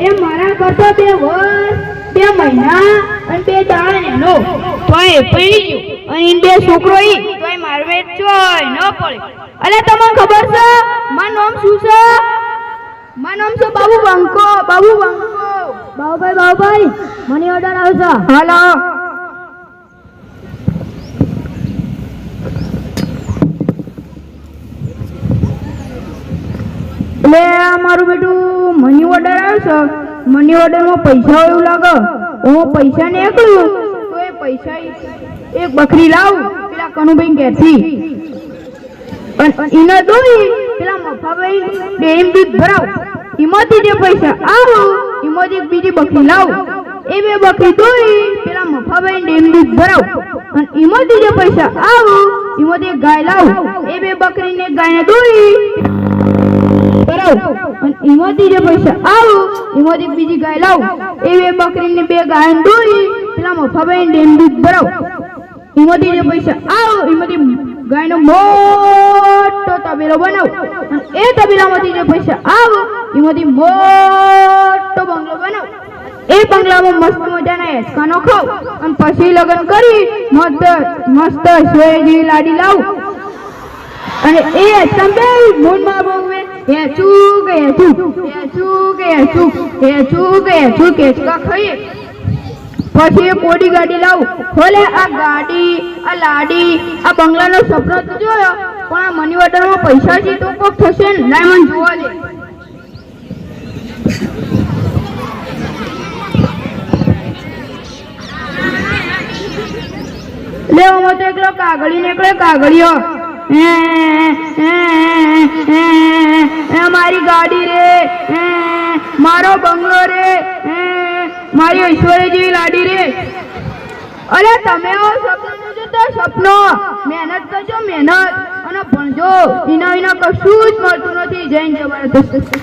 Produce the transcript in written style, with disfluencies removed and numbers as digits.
એ મારા કરતો 2 વર્ષ 2 મહિના અને 2 દાડા નેનો તોય પડી ગયો અને 2 છોકરો તોય મારવે ચોય ન પડે. અલે તમને ખબર છે મારું નામ શું છે? મારું નામ છે બાબુ બંકો. બાબુભાઈ મની ઓર્ડર આવશે. હાલો એટલે મારું બેટું મની ઓર્ડર આવશે. મની ઓર્ડરમાં પૈસા એવું લાગે. હું પૈસા નીકળ્યું તો એ પૈસા એક બકરી લાવું પેલા કનુભાઈ ઘેરથી એને દોઈ પેલા મફાભાઈ ડેમ દૂધ ભરાવ. એમાંથી જે પૈસા આવું એમાંથી એક બીજી બકરી લાવું. એ 2 બકરી દોઈ પેલા મફાભાઈ ડેમ દૂધ ભરાવ. અને એમાંથી જે પૈસા આવું એમાંથી એક ગાય લાવું. એ 2 બકરીને ગાયને દોઈ એમાંથી જે પૈસા આવું એમાંથી બીજી ગાય લાવું. એ 2 બકરીને 2 ગાય દોઈ પેલા મફાભાઈ ડેમ દૂધ ભરાવ. એમાંથી જે પૈસા આવું એમાંથી ગાયનો મોટો તબેલો બનાવ. એ તબેલામાંથી જે પૈસા આવો એમાંથી મોટો બંગલો બનાવ. એ બંગલામાં મસ્ત મજાના હેસકાનો ખાવ અને પછી લગ્ન કરી મસ્ત શેરડી લાડી લાવું. અને એ સંભે મોનમાં બોલવે કેચકા ખાઈએ. પછી એ કોડી ગાડી લાવું. ભલે આ ગાડી આ લાડી આ બંગલાનો સપનો તો જોયો પણ આ મની ઓર્ડરમાં પૈસા છે તો કોક થશે ને. લાય મને જોવા દે. લેવો મત એકલો કાગળી નીકળે કાગળીઓ. મારી ગાડી રે, મારો બંગલો રે, મારી ઐશ્વર્ય જેવી લાડી રે. અરે તમે સપનું જોતો સપનો. મહેનત કરજો મહેનત અને ભણજો. એના વિના કશું જ મળતું નથી. જય જબરદસ્ત.